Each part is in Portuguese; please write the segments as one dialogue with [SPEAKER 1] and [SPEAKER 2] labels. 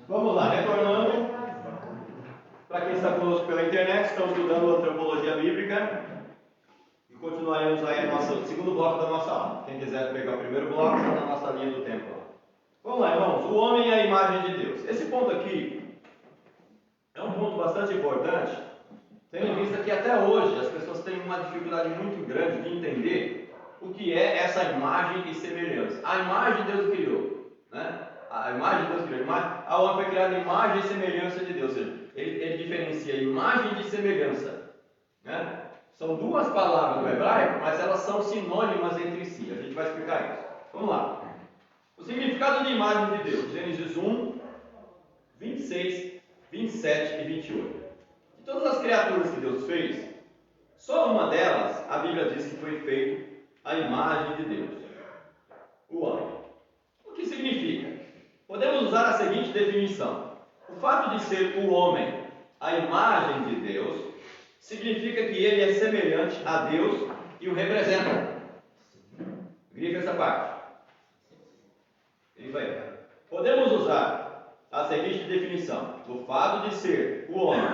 [SPEAKER 1] Vamos lá, retornando. Para quem está conosco pela internet, estamos estudando antropologia bíblica e continuaremos aí no segundo bloco da nossa aula. Quem quiser pegar o primeiro bloco, está na nossa linha do tempo. Vamos lá, irmãos. O homem é a imagem de Deus. Esse ponto aqui é um ponto bastante importante, tendo em vista que até hoje as pessoas têm uma dificuldade muito grande de entender o que é essa imagem e semelhança. A imagem Deus criou, né? A imagem Deus criou. A homem foi criada em imagem e semelhança de Deus. Ou seja, ele diferencia imagem de semelhança, né? São duas palavras do hebraico, mas elas são sinônimas entre si. A gente vai explicar isso. Vamos lá. O significado de imagem de Deus. Gênesis 1, 26, 27 e 28. De todas as criaturas que Deus fez, só uma delas, a Bíblia diz que foi feito a imagem de Deus, o homem. O que significa? Podemos usar a seguinte definição: o fato de ser o homem a imagem de Deus significa que ele é semelhante a Deus e o representa. Grifa essa parte. Isso aí. Podemos usar a seguinte definição: o fato de ser o homem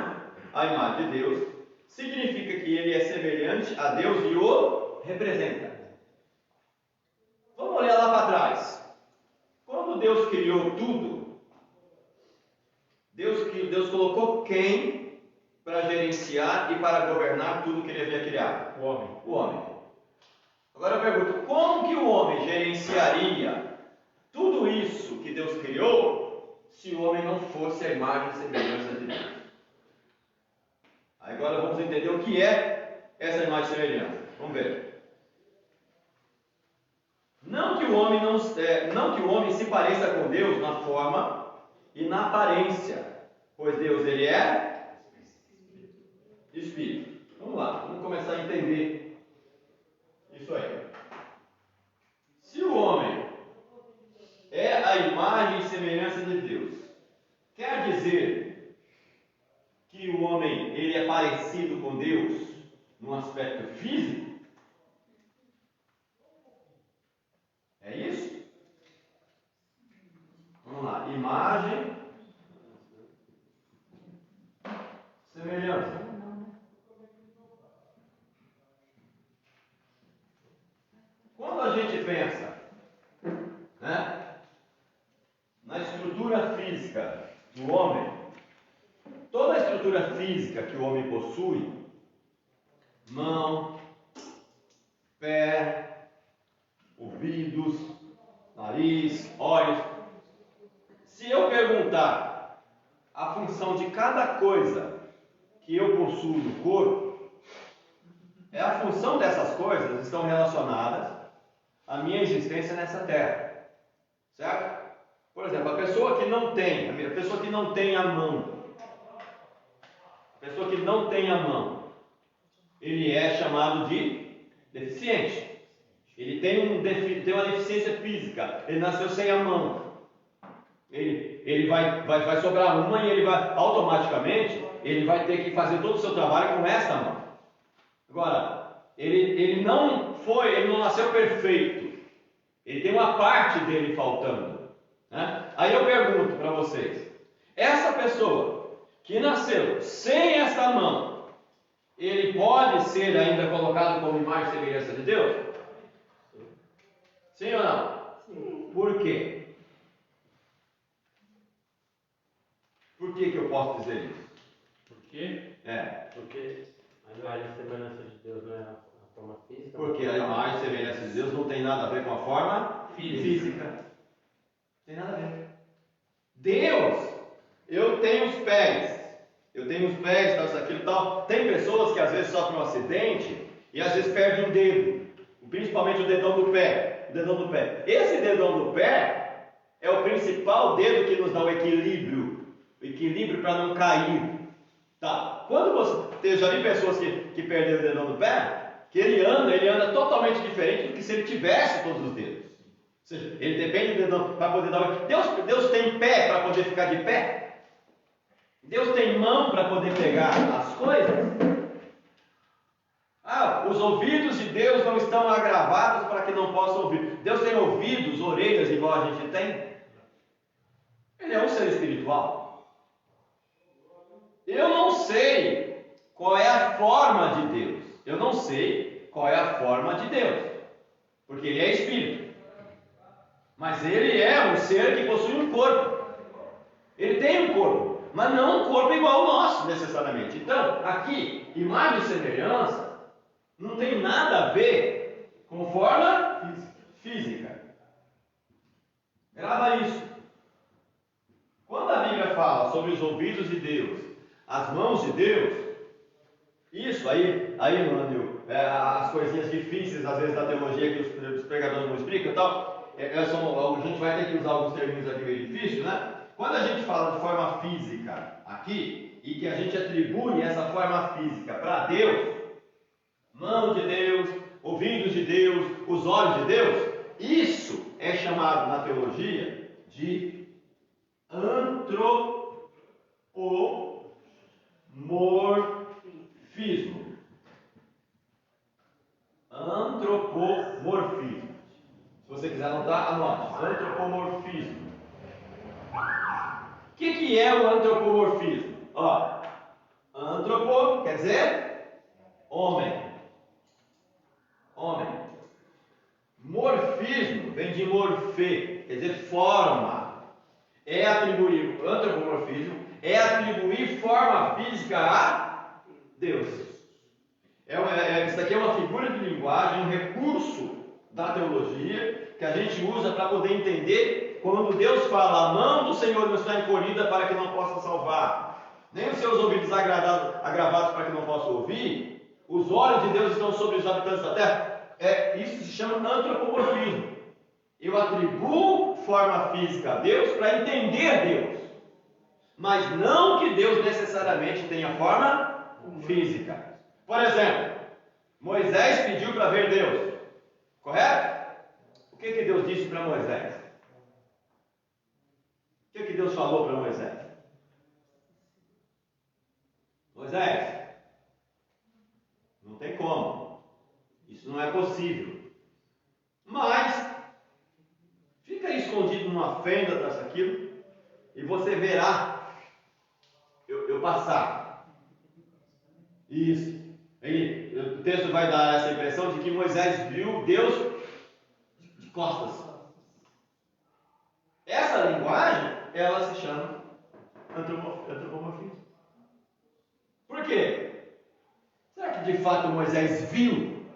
[SPEAKER 1] a imagem de Deus significa que ele é semelhante a Deus e o representa. Vamos olhar lá para trás. Quando Deus criou tudo, Deus colocou quem para gerenciar e para governar tudo que ele havia criado? O homem. Agora eu pergunto, como que o homem gerenciaria tudo isso que Deus criou se o homem não fosse a imagem e semelhança de Deus? Agora vamos entender o que é essa imagem e semelhança. Vamos ver. Não que o homem se pareça com Deus na forma e na aparência, pois Deus ele é Espírito. Vamos lá, vamos começar a entender isso aí. Se o homem é a imagem e semelhança de Deus, quer dizer que o homem ele é parecido com Deus no aspecto físico? É isso? Vamos lá, imagem, semelhança. Quando a gente pensa, né, na estrutura física do homem, toda a estrutura física que o homem possui, mão, pé, ouvidos, nariz, olhos. Se eu perguntar a função de cada coisa que eu possuo no corpo, a função dessas coisas estão relacionadas à minha existência nessa terra, certo? Por exemplo, a pessoa que não tem a mão, ele é chamado de deficiente. Ele tem uma deficiência física. Ele nasceu sem a mão. Ele vai sobrar uma e ele vai automaticamente ele vai ter que fazer todo o seu trabalho com essa mão. Agora, ele não nasceu perfeito. Ele tem uma parte dele faltando, né? Aí eu pergunto para vocês: essa pessoa que nasceu sem essa mão, ele pode ser ainda colocado como imagem e semelhança de Deus? Sim ou não? Sim. Por quê? Por que eu posso dizer isso?
[SPEAKER 2] Por quê?
[SPEAKER 3] Porque a imagem e semelhança de Deus não é a forma física.
[SPEAKER 1] Porque a imagem e semelhança de Deus não tem nada a ver com a forma física. Não tem nada a ver. Deus, eu tenho os pés, tal, isso, aquilo, tal. Tem pessoas que às vezes sofrem um acidente e às vezes perdem um dedo, principalmente o dedão do pé. Esse dedão do pé é o principal dedo que nos dá o equilíbrio para não cair. Tá. Quando você já vi pessoas que perderam o dedão do pé, que ele anda totalmente diferente do que se ele tivesse todos os dedos. Ou seja, ele depende do dedão para poder dar. Deus tem pé para poder ficar de pé? Deus tem mão para poder pegar as coisas? Os ouvidos de Deus não estão agravados para que não possa ouvir. Deus tem ouvidos, orelhas igual a gente tem? Ele é um ser espiritual. Eu não sei qual é a forma de Deus. Eu não sei qual é a forma de Deus. Porque Ele é espírito. Mas Ele é um ser que possui um corpo. Ele tem um corpo, mas não um corpo igual ao nosso, necessariamente. Então, aqui, imagem e semelhança não tem nada a ver com forma física. Grava isso. Quando a Bíblia fala sobre os ouvidos de Deus, as mãos de Deus, isso aí mano, as coisinhas difíceis, às vezes, da teologia que os pregadores não explicam e tal, a gente vai ter que usar alguns termos aqui meio difíceis, né? Quando a gente fala de forma física aqui, e que a gente atribui essa forma física para Deus, mão de Deus, ouvidos de Deus, os olhos de Deus, isso é chamado na teologia de antropomorfismo. Antropomorfismo. Se você quiser anotar, anote. Antropomorfismo. O que é o antropomorfismo? Antropo quer dizer homem. Homem. Morfismo vem de morfê, quer dizer forma. Antropomorfismo é atribuir forma física a Deus. Isso daqui é uma figura de linguagem, um recurso da teologia que a gente usa para poder entender quando Deus fala: a mão do Senhor não está encolhida para que não possa salvar, nem os seus ouvidos agravados para que não possa ouvir, os olhos de Deus estão sobre os habitantes da terra. Isso se chama antropomorfismo. Eu atribuo forma física a Deus para entender Deus, mas não que Deus necessariamente tenha forma física. Por exemplo, Moisés pediu para ver Deus, correto? O que Deus disse para Moisés? O que Deus falou para Moisés? Moisés, não tem como, isso não é possível, mas fica aí escondido numa fenda atrás daquilo e você verá eu passar. Isso. O texto vai dar essa impressão de que Moisés viu Deus de costas. Essa linguagem, ela se chama antropomorfismo. Por quê? Será que de fato Moisés viu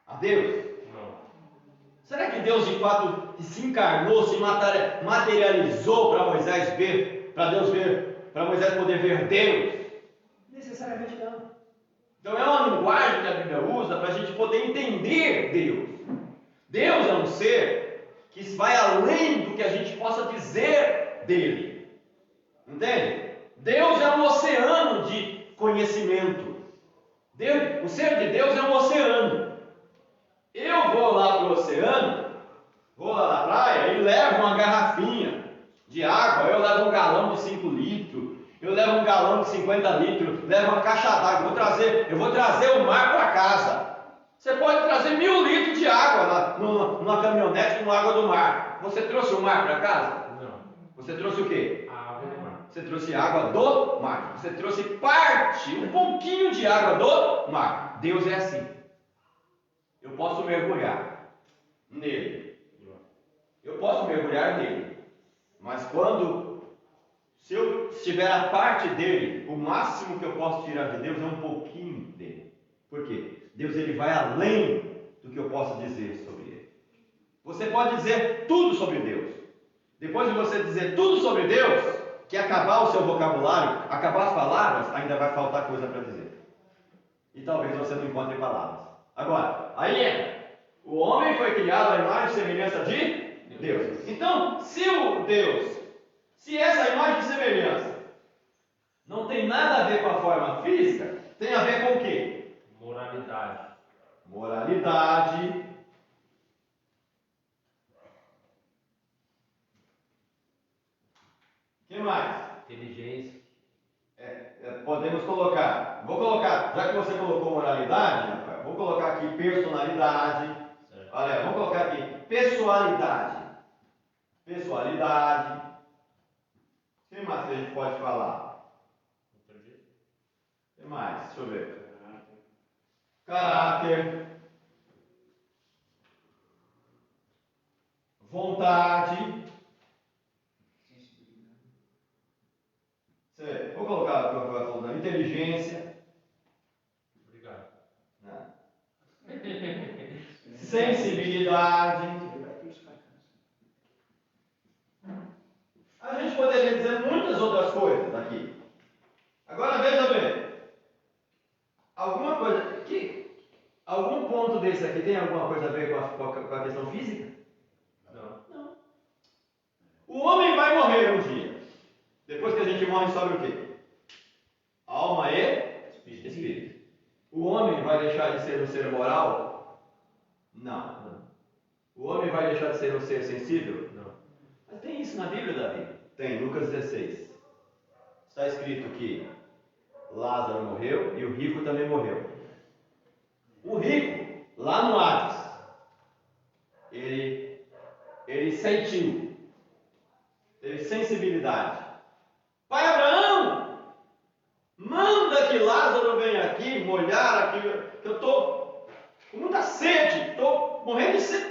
[SPEAKER 1] a Deus? Não. Será que Deus de fato se encarnou, se materializou para Moisés ver, para Deus ver, para Moisés poder ver Deus?
[SPEAKER 2] Necessariamente não.
[SPEAKER 1] Então é uma linguagem que a Bíblia usa para a gente poder entender Deus. Deus é um ser que vai além do que a gente possa dizer dele. Entende? Deus é um oceano de conhecimento. O ser de Deus é um oceano. Eu vou lá para o oceano, vou lá na praia e levo uma garrafinha de água, eu levo um galão de 5 litros, eu levo um galão de 50 litros, levo uma caixa d'água, eu vou trazer o mar para casa. Você pode trazer 1000 litros de água numa caminhonete com água do mar. Você trouxe o mar para casa?
[SPEAKER 3] Não.
[SPEAKER 1] Você trouxe o quê?
[SPEAKER 3] A água do mar.
[SPEAKER 1] Você trouxe água do mar. Você trouxe parte, um pouquinho de água do mar. Deus é assim. Eu posso mergulhar nele. Eu posso mergulhar nele. Mas se eu tiver a parte dele, o máximo que eu posso tirar de Deus é um pouquinho dele. Por quê? Deus ele vai além do que eu posso dizer sobre ele. Você pode dizer tudo sobre Deus. Depois de você dizer tudo sobre Deus, que acabar o seu vocabulário, acabar as palavras, ainda vai faltar coisa para dizer. E talvez você não encontre palavras. Agora, aí entra. O homem foi criado à imagem e semelhança de Deus. Então, se essa imagem e semelhança não tem nada a ver com a forma física, tem a ver com o quê?
[SPEAKER 3] Moralidade.
[SPEAKER 1] Moralidade. O que mais?
[SPEAKER 3] Inteligência.
[SPEAKER 1] podemos colocar, vou colocar, já que você colocou moralidade, Rafael, vou colocar aqui personalidade.
[SPEAKER 3] Certo.
[SPEAKER 1] Olha, vamos colocar aqui pessoalidade. Pessoalidade. O que mais que a gente pode falar? O que mais? Deixa eu ver. Caráter. Vontade. Vou colocar o que eu vou falar, inteligência.
[SPEAKER 3] Obrigado.
[SPEAKER 1] Sensibilidade. A gente poderia dizer muitas outras coisas aqui. Agora veja bem. Alguma coisa. Algum ponto desse aqui tem alguma coisa a ver com a questão física? Não. O homem vai morrer um dia. Depois que a gente morre, sobra o quê? Alma e espírito. O homem vai deixar de ser um ser moral? Não. O homem vai deixar de ser um ser sensível? Não. Mas tem isso na Bíblia, Davi? Tem, Lucas 16. Está escrito que Lázaro morreu e o rico também morreu. O rico, lá no Hades, ele sentiu, teve sensibilidade. Pai Abraão, manda que Lázaro venha aqui molhar aqui, que eu estou com muita sede, estou morrendo de sede,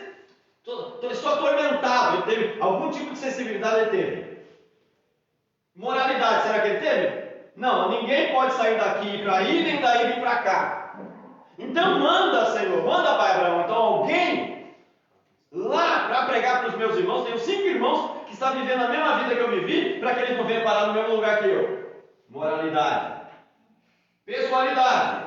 [SPEAKER 1] estou atormentado. Ele teve algum tipo de sensibilidade, ele teve. Moralidade, será que ele teve? Não, ninguém pode sair daqui e ir para aí, nem daí vir para cá. Então manda, Senhor, manda, Pai Abraão, então alguém lá para pregar para os meus irmãos. Tenho 5 irmãos que estão vivendo a mesma vida que eu vivi, para que eles não venham parar no mesmo lugar que eu. Moralidade. Pessoalidade.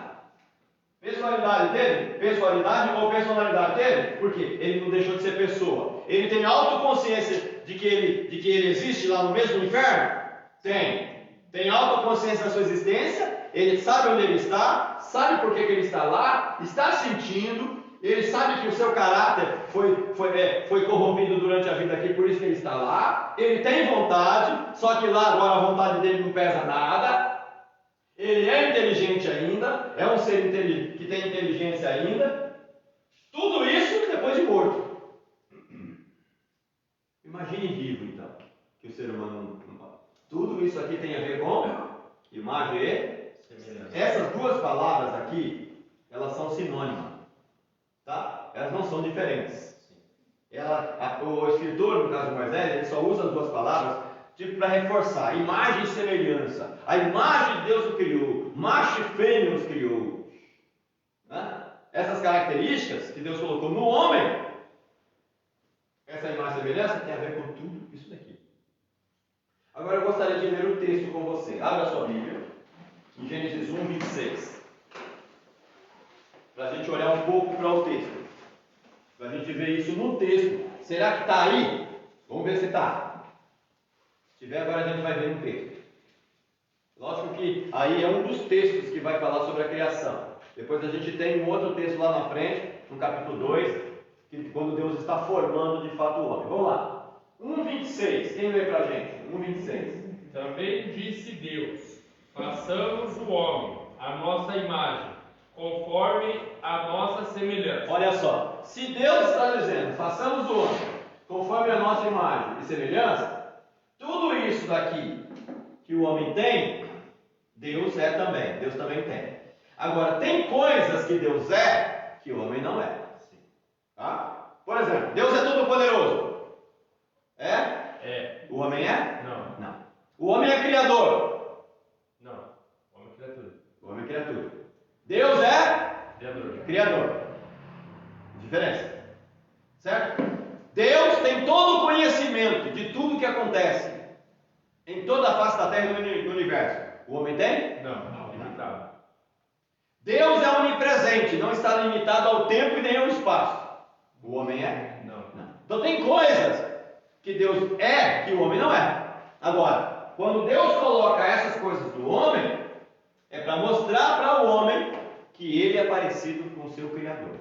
[SPEAKER 1] Pessoalidade teve? Pessoalidade ou personalidade teve? Por quê? Ele não deixou de ser pessoa. Ele tem autoconsciência de que ele existe lá no mesmo inferno? Tem autoconsciência da sua existência, ele sabe onde ele está, sabe por que ele está lá, está sentindo, ele sabe que o seu caráter foi corrompido durante a vida aqui, por isso que ele está lá, ele tem vontade, só que lá agora a vontade dele não pesa nada, ele é inteligente ainda, é um ser que tem inteligência ainda, tudo isso depois de morto. Imagine vivo então, que o ser humano não pode. Tudo isso aqui tem a ver com imagem e semelhança. Essas duas palavras aqui, elas são sinônimas, tá? Elas não são diferentes. O escritor, no caso de Moisés, ele só usa as duas palavras tipo para reforçar imagem e semelhança. A imagem de Deus o criou, macho e fêmea os criou. Né? Essas características que Deus colocou no homem, essa imagem e semelhança tem a ver com tudo isso daqui. Agora eu gostaria de ler o texto com você. Abra a sua Bíblia, em Gênesis 1, 26. Para a gente olhar um pouco para o texto. Para a gente ver isso no texto. Será que está aí? Vamos ver se está. Se tiver, agora a gente vai ver no texto. Lógico que aí é um dos textos que vai falar sobre a criação. Depois a gente tem um outro texto lá na frente, no capítulo 2, que quando Deus está formando de fato o homem. Vamos lá. 1,26. Quem lê para a gente? 1,26.
[SPEAKER 4] Também disse Deus: façamos o homem, a nossa imagem, conforme a nossa semelhança.
[SPEAKER 1] Olha só, se Deus está dizendo, façamos o homem, conforme a nossa imagem e semelhança, tudo isso daqui que o homem tem, Deus é também. Deus também tem. Agora, tem coisas que Deus é, que o homem não é. Tá? Por exemplo, Deus é todo poderoso. É?
[SPEAKER 4] É.
[SPEAKER 1] O homem é?
[SPEAKER 4] Não.
[SPEAKER 1] O homem é criador?
[SPEAKER 4] Não. O homem é criatura.
[SPEAKER 1] O homem é criatura. Deus é?
[SPEAKER 4] Criador.
[SPEAKER 1] Criador. Diferença. Certo? Deus tem todo o conhecimento de tudo que acontece em toda a face da terra e no universo. O homem tem?
[SPEAKER 4] Não. Limitado.
[SPEAKER 1] Deus é onipresente, não está limitado ao tempo e nem ao espaço. O homem é?
[SPEAKER 4] Não.
[SPEAKER 1] Então tem coisas que Deus é que o homem não é. Agora, quando Deus coloca essas coisas no homem, é para mostrar para o homem que ele é parecido com o seu Criador.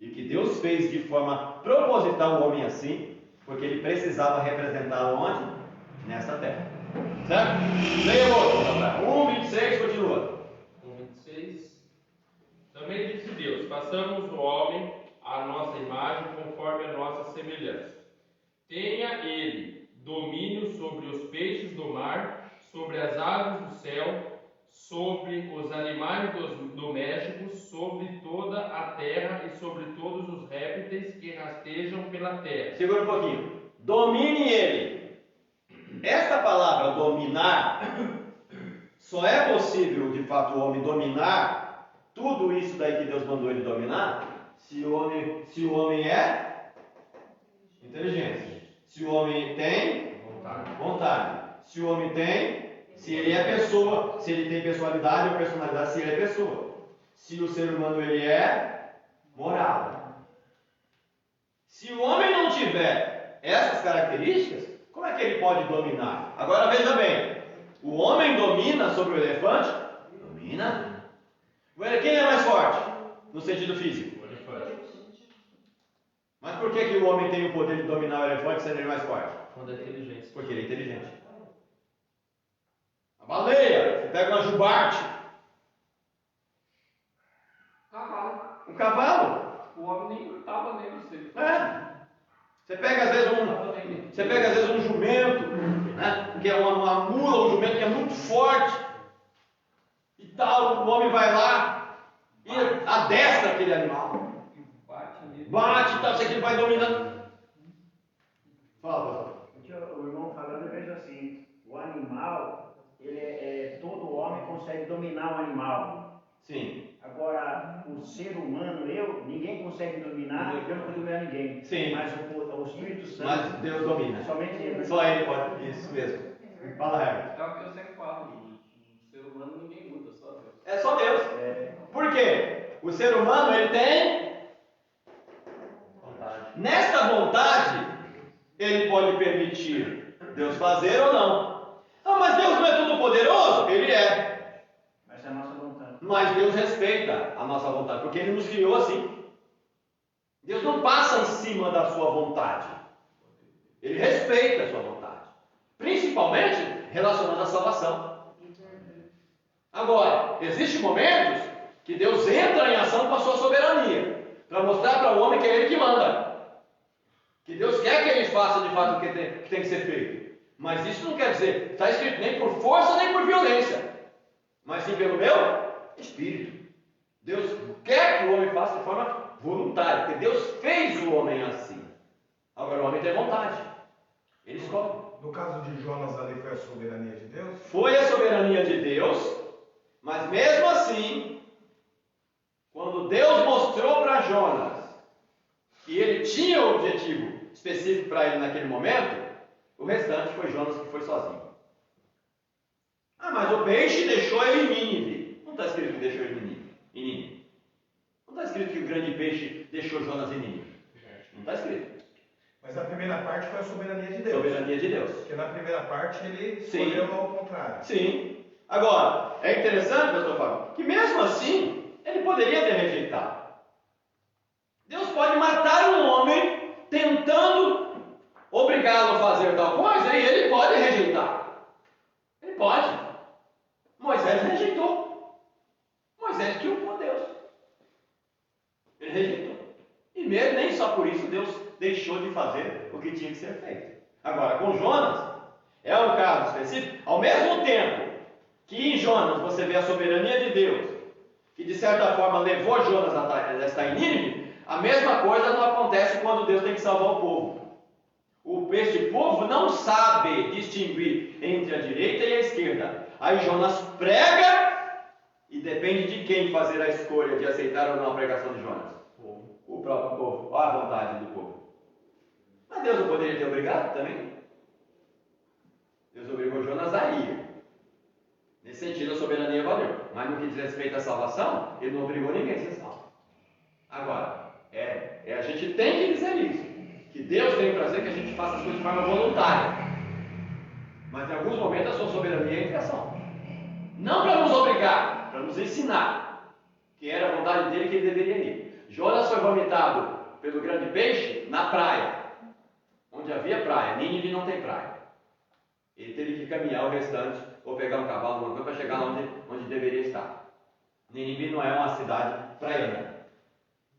[SPEAKER 1] E que Deus fez de forma proposital o homem assim, porque ele precisava representá-lo onde? Nessa terra. Certo? Leia o outro, Rafael. 1:26, continua.
[SPEAKER 4] 1:26. Também disse Deus: façamos o homem à nossa imagem, conforme a nossa semelhança. Tenha ele domínio sobre os peixes do mar, sobre as aves do céu, sobre os animais domésticos, sobre toda a terra e sobre todos os répteis que rastejam pela terra.
[SPEAKER 1] Segura um pouquinho. Domine ele. Esta palavra dominar, só é possível de fato o homem dominar tudo isso daí que Deus mandou ele dominar, se o homem é inteligência, se o homem tem vontade, se o homem tem, se ele é pessoa, se ele tem personalidade ou personalidade, se ele é pessoa, se o ser humano ele é moral. Se o homem não tiver essas características, como é que ele pode dominar? Agora veja bem, o homem domina sobre o elefante? Domina. Quem é mais forte? No sentido físico.
[SPEAKER 4] O elefante.
[SPEAKER 1] Mas por que o homem tem o poder de dominar o elefante sendo ele mais forte?
[SPEAKER 3] Quando é inteligência.
[SPEAKER 1] Porque ele é inteligente. A baleia, você pega uma jubarte.
[SPEAKER 2] Cavalo.
[SPEAKER 1] Um cavalo.
[SPEAKER 2] O homem nem estava nem você.
[SPEAKER 1] Você pega às vezes um jumento, né? Que é uma mula, um jumento que é muito forte. E tal, o homem vai lá e adestra aquele animal. Bate e tal, sei que ele vai dominando. Fala, pastor.
[SPEAKER 5] O irmão falando, eu vejo assim, o animal, todo homem consegue dominar o animal.
[SPEAKER 1] Sim.
[SPEAKER 5] Agora, o ser humano, ninguém consegue dominar, eu não vou dominar ninguém.
[SPEAKER 1] Sim.
[SPEAKER 5] Mas o Espírito Santo,
[SPEAKER 1] Mas Deus domina.
[SPEAKER 5] somente ele.
[SPEAKER 1] Só ele pode. Isso mesmo. Fala, Herbert.
[SPEAKER 6] É o que eu sempre falo, o ser humano ninguém muda, só Deus.
[SPEAKER 1] É só Deus. Por quê? O ser humano ele tem
[SPEAKER 3] Vontade.
[SPEAKER 1] nesta vontade, ele pode permitir Deus fazer ou não. Ah, mas Deus não é todo poderoso? Ele é.
[SPEAKER 5] Mas é a nossa vontade.
[SPEAKER 1] Mas Deus respeita a nossa vontade, porque Ele nos criou assim. Deus não passa em cima da sua vontade. Ele respeita a sua vontade. Principalmente relacionado à salvação. Agora, existem momentos que Deus entra em ação com a sua soberania, para mostrar para o homem que é Ele que manda. Que Deus quer que ele faça de fato o que tem que ser feito. Mas isso não quer dizer, está escrito, nem por força nem por violência, mas sim pelo meu Espírito. Deus quer que o homem faça de forma voluntária, porque Deus fez o homem assim. Agora o homem tem vontade, ele escolhe.
[SPEAKER 7] No caso de Jonas ali foi a soberania de Deus?
[SPEAKER 1] Foi a soberania de Deus, mas mesmo assim, quando Deus mostrou para Jonas que ele tinha o objetivo específico para ele naquele momento, o restante foi Jonas que foi sozinho. Ah, mas o peixe deixou ele em Nínive. Não está escrito que deixou ele em Nínive. Não está escrito que o grande peixe deixou Jonas em Nínive. Não está escrito.
[SPEAKER 7] Mas a primeira parte foi a soberania de Deus.
[SPEAKER 1] Soberania de Deus.
[SPEAKER 7] Porque na primeira parte ele
[SPEAKER 1] Sim.
[SPEAKER 7] escolheu ao contrário.
[SPEAKER 1] Sim. Agora, é interessante, pastor Fábio, que mesmo assim, ele poderia ter rejeitado. Deus pode matar um homem tentando obrigá-lo a fazer tal coisa e ele pode rejeitar. Ele pode. Moisés rejeitou. Moisés culpou Deus. Ele rejeitou. E mesmo nem só por isso Deus deixou de fazer o que tinha que ser feito. Agora, com Jonas, é um caso específico. Ao mesmo tempo que em Jonas você vê a soberania de Deus, que de certa forma levou Jonas a estar em Nínive, a mesma coisa não acontece quando Deus tem que salvar o povo. Este povo não sabe distinguir entre a direita e a esquerda. Aí Jonas prega e depende de quem fazer a escolha de aceitar ou não a pregação de Jonas. O próprio povo, olha a vontade do povo. Mas Deus não poderia ter obrigado também? Deus obrigou Jonas a ir. Nesse sentido a soberania valeu. Mas no que diz respeito à salvação, ele não obrigou ninguém a ser salvo. Agora, a gente tem que dizer isso. Que Deus tem prazer que a gente faça as coisas de forma voluntária. Mas em alguns momentos a sua soberania é em ação. Não para nos obrigar, para nos ensinar que era a vontade dele que ele deveria ir. Jonas foi vomitado pelo grande peixe na praia, onde havia praia. Nínive não tem praia. Ele teve que caminhar o restante, ou pegar um cavalo, alguma coisa, para chegar lá onde deveria estar. Nínive não é uma cidade praiana.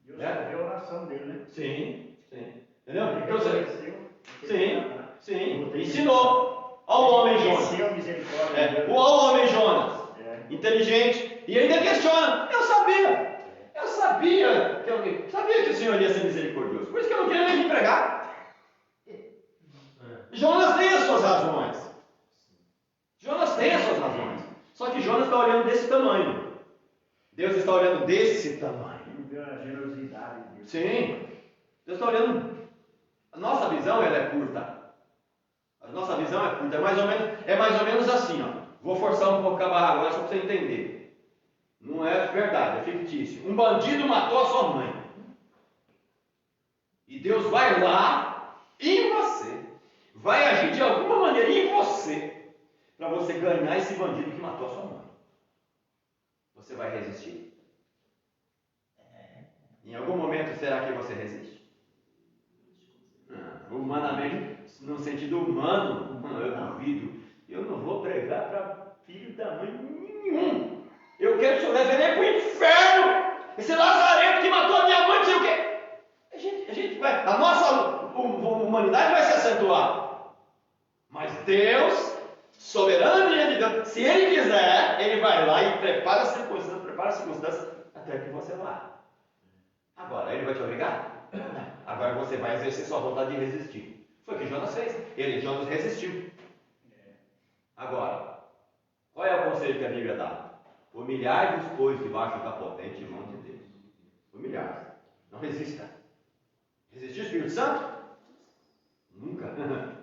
[SPEAKER 5] Deus ouviu a oração dele, né?
[SPEAKER 1] Sim, sim. Entendeu?
[SPEAKER 5] Ele
[SPEAKER 1] Então, você...
[SPEAKER 5] reconheceu,
[SPEAKER 1] Sim, ensinou ao homem Jonas.
[SPEAKER 5] reconheceu a misericórdia de Deus.
[SPEAKER 1] O homem Jonas,
[SPEAKER 5] É.
[SPEAKER 1] inteligente, e ainda questiona. Eu sabia que o Senhor ia ser misericordioso. Por isso que eu não queria nem vir pregar. Jonas tem as suas razões. Só que Jonas está olhando desse tamanho. Deus está olhando desse tamanho.
[SPEAKER 5] Ele viu a generosidade de Deus.
[SPEAKER 1] Sim. Deus está olhando. A nossa visão ela é curta. A nossa visão é curta. É mais ou menos assim, ó. Vou forçar um pouco a barra agora só para você entender. Não é verdade, é fictício. Um bandido matou a sua mãe. E Deus vai lá em você. Vai agir de alguma maneira em você. Para você ganhar esse bandido que matou a sua mãe. Você vai resistir? Em algum momento será que você resiste? Humanamente, no sentido humano, eu duvido. Eu não vou pregar para filho da mãe nenhum. Eu quero que o senhor leve ele para o inferno. Esse lazarento que matou a minha mãe, não sei o quê. A gente vai, a nossa humanidade vai se acentuar. Mas Deus, soberano de Deus, se Ele quiser, Ele vai lá e prepara as circunstâncias até que você vá. Agora, Ele vai te obrigar? Não. Agora você vai exercer sua vontade de resistir. Foi o que Jonas fez. Jonas resistiu. Agora, qual é o conselho que a Bíblia dá? Humilhai-vos, pois, debaixo da potente mão de Deus. Humilhar. Não resista. Resistir o Espírito Santo? Nunca.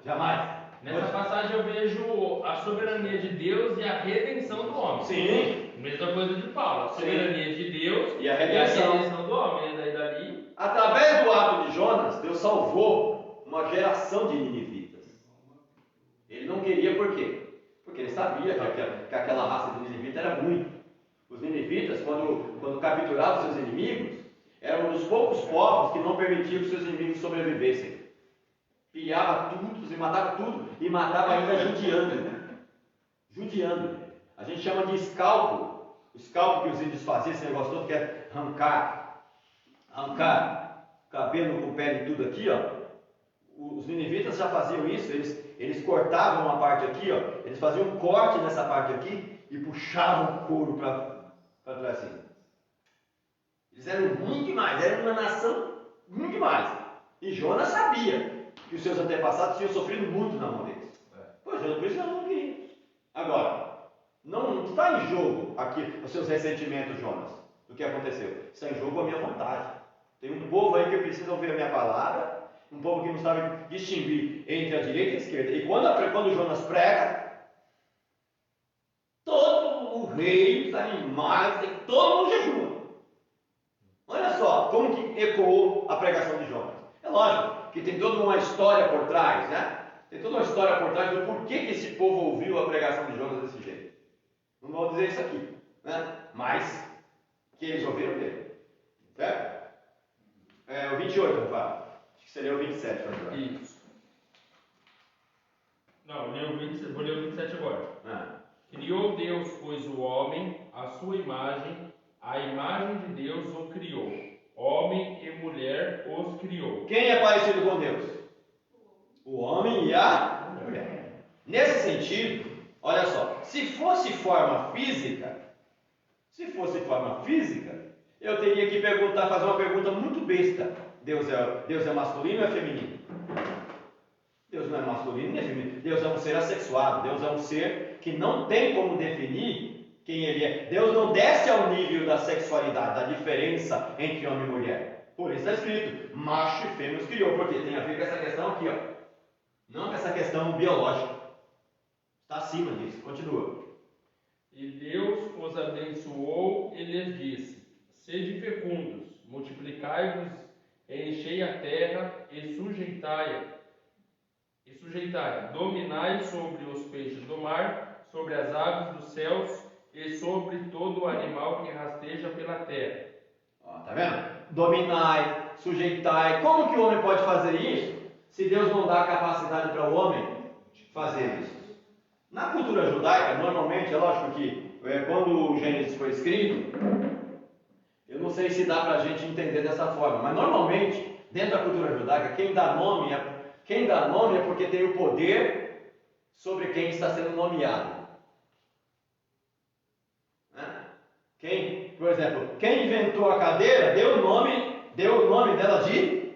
[SPEAKER 1] Jamais.
[SPEAKER 4] Nessa passagem eu vejo a soberania de Deus e a redenção do homem.
[SPEAKER 1] Sim.
[SPEAKER 4] Mesma coisa de Paulo. A soberania de Deus
[SPEAKER 1] e a redenção
[SPEAKER 4] do homem. E daí dali.
[SPEAKER 1] Através do ato de Jonas, Deus salvou uma geração de ninivitas. Ele não queria por quê? Porque ele sabia que aquela raça de ninivitas era ruim. Os ninivitas, quando capturavam seus inimigos, eram um dos poucos povos que não permitiam que seus inimigos sobrevivessem. Pilhava tudo, e matava tudo, e matava ainda judiando. A gente chama de escalpo. O escalpo que os índios faziam, esse negócio todo, que é arrancar cabelo com pele e tudo aqui, ó. Os ninivitas já faziam isso, eles cortavam uma parte aqui, ó, eles faziam um corte nessa parte aqui e puxavam o couro para trás assim. Eles eram ruins demais, eram uma nação ruim demais. E Jonas sabia que os seus antepassados tinham sofrido muito na mão deles. Pois Jonas, por isso nós não queríamos. Agora, não está em jogo aqui os seus ressentimentos, Jonas, do que aconteceu. Está em jogo a minha vontade. Tem um povo aí que precisa ouvir a minha palavra, um povo que não sabe distinguir entre a direita e a esquerda. E quando Jonas prega, todo o rei, os animais, todo mundo jejua. Olha só como que ecoou a pregação de Jonas. É lógico que tem toda uma história por trás, né? Tem toda uma história por trás do porquê que esse povo ouviu a pregação de Jonas desse jeito. Não vou dizer isso aqui, né? Mas que eles ouviram dele. Certo? O 28, Rafael. Acho que seria o 27 para agora.
[SPEAKER 4] Isso. Não, vou ler o 27 agora. Criou Deus, pois, o homem, a sua imagem, a imagem de Deus o criou. Homem e mulher os criou.
[SPEAKER 1] Quem é parecido com Deus? O homem e a mulher. Nesse sentido, olha só, se fosse forma física, eu teria que fazer uma pergunta muito besta. Deus é masculino ou é feminino? Deus não é masculino nem feminino. Deus é um ser assexuado. Deus é um ser que não tem como definir quem ele é. Deus não desce ao nível da sexualidade, da diferença entre homem e mulher. Por isso está escrito, macho e fêmea os criou, porque tem a ver com essa questão aqui, ó. Não com essa questão biológica. Está acima disso. Continua.
[SPEAKER 4] E Deus os abençoou e lhes disse: sede fecundos, multiplicai-vos, enchei a terra e sujeitai-a. Dominai sobre os peixes do mar, sobre as aves dos céus e sobre todo o animal que rasteja pela terra.
[SPEAKER 1] Tá vendo? Dominai, sujeitai. Como que o homem pode fazer isso? Se Deus não dá a capacidade para o homem fazer isso. Na cultura judaica, normalmente, é lógico que quando o Gênesis foi escrito, eu não sei se dá para a gente entender dessa forma, mas normalmente, dentro da cultura judaica, quem dá nome é porque tem o poder sobre quem está sendo nomeado. Por exemplo, quem inventou a cadeira deu o nome dela de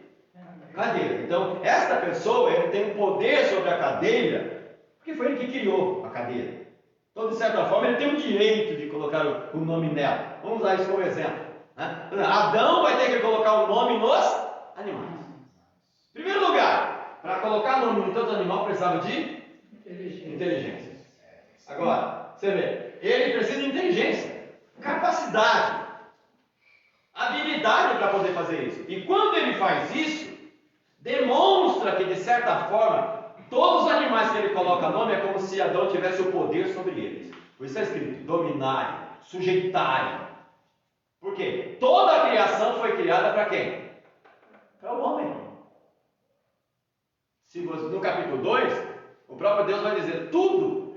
[SPEAKER 1] cadeira. Então, esta pessoa ele tem o poder sobre a cadeira, porque foi ele que criou a cadeira. Então, de certa forma, ele tem o direito de colocar o nome nela. Vamos usar isso como exemplo. Adão vai ter que colocar o nome nos animais. Em primeiro lugar, para colocar nome em todo animal precisava de inteligência. Agora, você vê, ele precisa de inteligência, capacidade, habilidade para poder fazer isso. E quando ele faz isso, demonstra que, de certa forma, todos os animais que ele coloca nome é como se Adão tivesse o poder sobre eles. Por isso está escrito: dominai, sujeitai. Por quê? Toda a criação foi criada para quem? Para o homem. No capítulo 2, o próprio Deus vai dizer: toda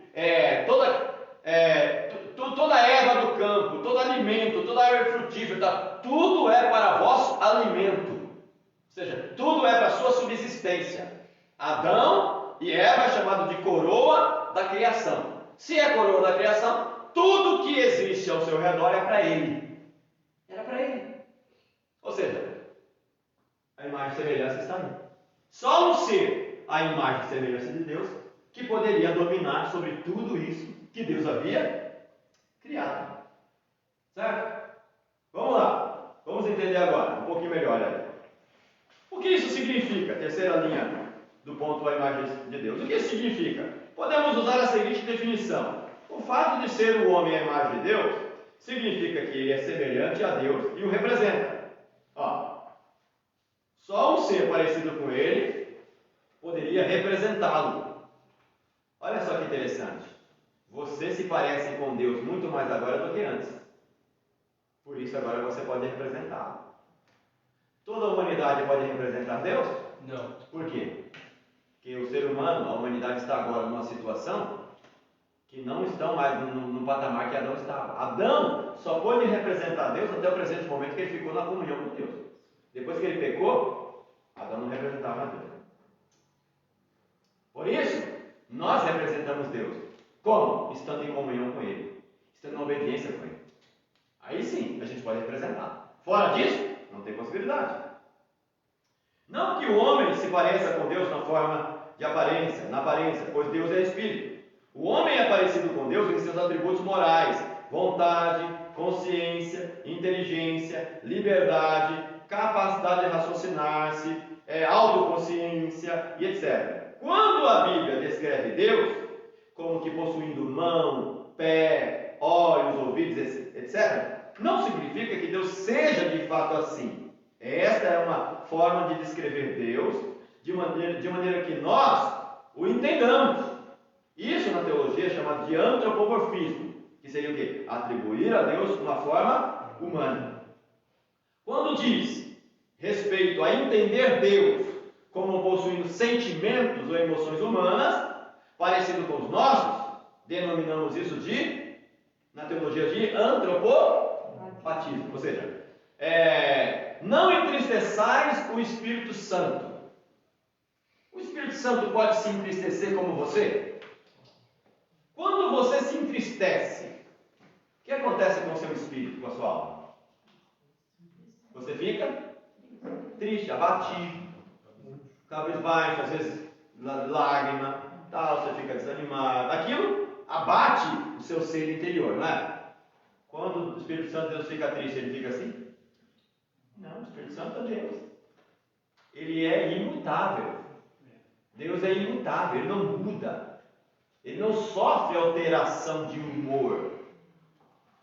[SPEAKER 1] erva do campo, todo alimento, toda árvore frutífera, tudo é para vosso alimento. Ou seja, tudo é para a sua subsistência. Adão e Eva é chamado de coroa da criação. Se é coroa da criação, tudo que existe ao seu redor é para ele. Era para ele. Ou seja, a imagem e semelhança está aí. Só um ser, a imagem e semelhança de Deus, que poderia dominar sobre tudo isso que Deus havia criado. Certo? Vamos lá. Vamos entender agora, um pouquinho melhor aí. O que isso significa? Terceira linha do ponto a imagem de Deus. O que isso significa? Podemos usar a seguinte definição: o fato de ser o homem a imagem de Deus significa que ele é semelhante a Deus e o representa. Só um ser parecido com ele poderia representá-lo. Olha só que interessante. Você se parece com Deus muito mais agora do que antes. Por isso agora você pode representá-lo. Toda a humanidade pode representar Deus?
[SPEAKER 4] Não.
[SPEAKER 1] Por quê? Porque o ser humano, a humanidade está agora numa situação que não estão mais no patamar que Adão estava. Adão só pôde representar Deus até o presente momento que ele ficou na comunhão com Deus. Depois que ele pecou, Adão não representava mais Deus. Por isso, nós representamos Deus. Como? Estando em comunhão com Ele, estando em obediência com Ele. Aí sim, a gente pode representar. Fora disso, não tem possibilidade. Não que o homem se pareça com Deus na forma de aparência, pois Deus é Espírito. O homem é parecido com Deus em seus atributos morais: vontade, consciência, inteligência, liberdade, capacidade de raciocinar-se, autoconsciência e etc. Quando a Bíblia descreve Deus como que possuindo mão, pé, olhos, ouvidos, etc., não significa que Deus seja de fato assim. Esta é uma forma de descrever Deus de maneira que nós o entendamos. Isso na teologia é chamado de antropomorfismo, que seria o quê? Atribuir a Deus uma forma humana. Quando diz respeito a entender Deus como possuindo sentimentos ou emoções humanas, parecido com os nossos, denominamos isso na teologia de antropopatismo. Ou seja, não entristeçais o Espírito Santo. O Espírito Santo pode se entristecer como você? Quando você se entristece, o que acontece com o seu espírito, com a sua alma? Você fica triste, abatido, cabisbaixo, às vezes lágrima, tal, você fica desanimado. Aquilo abate o seu ser interior, não é? Quando o Espírito Santo de Deus fica triste, ele fica assim? Não, o Espírito Santo é Deus. Ele é imutável. Deus é imutável, ele não muda. Ele não sofre alteração de humor.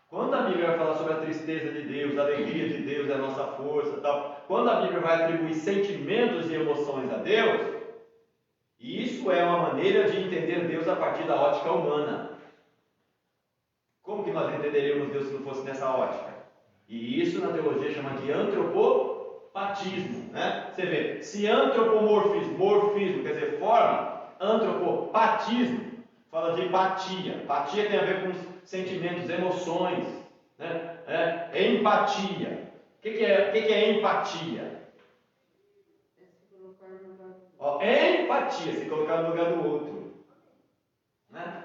[SPEAKER 1] Quando a Bíblia vai falar sobre a tristeza de Deus, a alegria de Deus, a nossa força, tal, quando a Bíblia vai atribuir sentimentos e emoções a Deus, isso é uma maneira de entender Deus a partir da ótica humana. Como que nós entenderíamos Deus se não fosse nessa ótica? E isso na teologia chama de antropopatismo, né? Você vê, se antropomorfismo, morfismo, quer dizer forma, antropopatismo, fala de empatia. Empatia tem a ver com sentimentos, emoções, né? É empatia. O que é empatia? Ó, empatia, se colocar no lugar do outro. Né?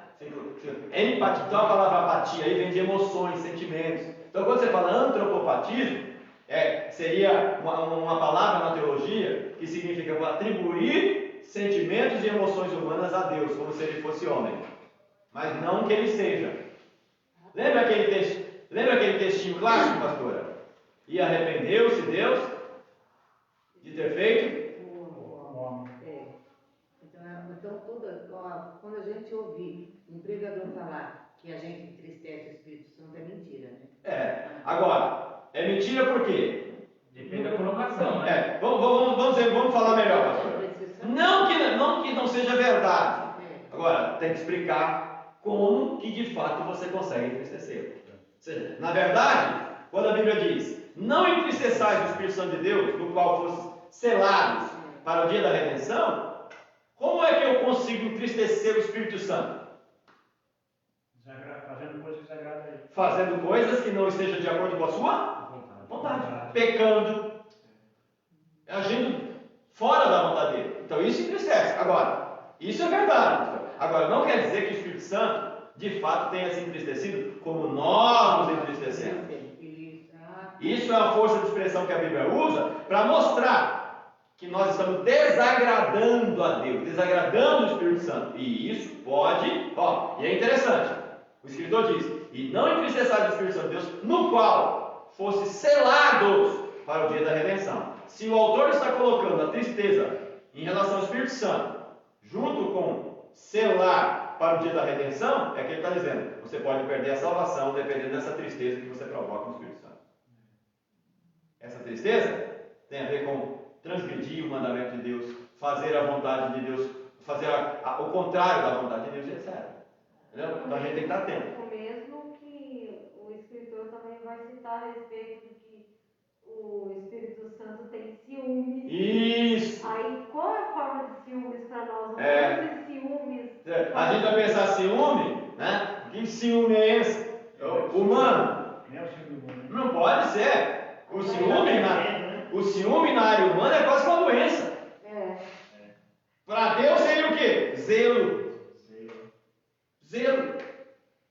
[SPEAKER 1] Empatia, então a palavra apatia aí vem de emoções, sentimentos. Então quando você fala antropopatismo, seria uma palavra na teologia que significa atribuir sentimentos e emoções humanas a Deus, como se ele fosse homem. Mas não que ele seja. Lembra aquele textinho clássico, pastora? E arrependeu-se Deus de ter feito?
[SPEAKER 8] Então, quando a gente ouvir um pregador falar que a gente entristece o Espírito Santo, é mentira, né?
[SPEAKER 1] Agora, é mentira por quê?
[SPEAKER 4] Depende da colocação, né?
[SPEAKER 1] Vamos falar melhor, pastor. Não que não seja verdade. Agora, tem que explicar como que de fato você consegue entristecer. Ou seja, na verdade, quando a Bíblia diz: não entristeçais o Espírito Santo de Deus, no qual fosse selados para o dia da redenção, como é que eu consigo entristecer o Espírito Santo?
[SPEAKER 5] Fazendo coisas que desagradam a ele.
[SPEAKER 1] Fazendo coisas que não estejam de acordo com a sua vontade. Pecando. Agindo fora da vontade dele. Então isso entristece. Agora, isso é verdade. Agora, não quer dizer que o Espírito Santo, de fato, tenha se entristecido como nós nos entristecemos. Isso é uma força de expressão que a Bíblia usa para mostrar que nós estamos desagradando a Deus, desagradando o Espírito Santo. E isso pode, e é interessante, o escritor diz: e não entristeçais o Espírito Santo de Deus, no qual fosse selados para o dia da redenção. Se o autor está colocando a tristeza em relação ao Espírito Santo, junto com selar para o dia da redenção, é que ele está dizendo: você pode perder a salvação dependendo dessa tristeza que você provoca no Espírito Santo. Essa tristeza tem a ver com transgredir o mandamento de Deus, fazer a vontade de Deus, fazer o contrário da vontade de Deus, etc. Entendeu? Então a gente tem que estar atento.
[SPEAKER 9] O mesmo que o escritor também vai citar a respeito de que o Espírito Santo tem ciúmes.
[SPEAKER 1] Isso!
[SPEAKER 9] Aí qual é a forma de ciúmes para nós? Não é ciúmes.
[SPEAKER 1] A gente vai pensar ciúme, né? Que ciúme é esse? Humano? Não pode ser. O ciúme na área humana é quase uma doença. Para Deus seria o quê? Zelo.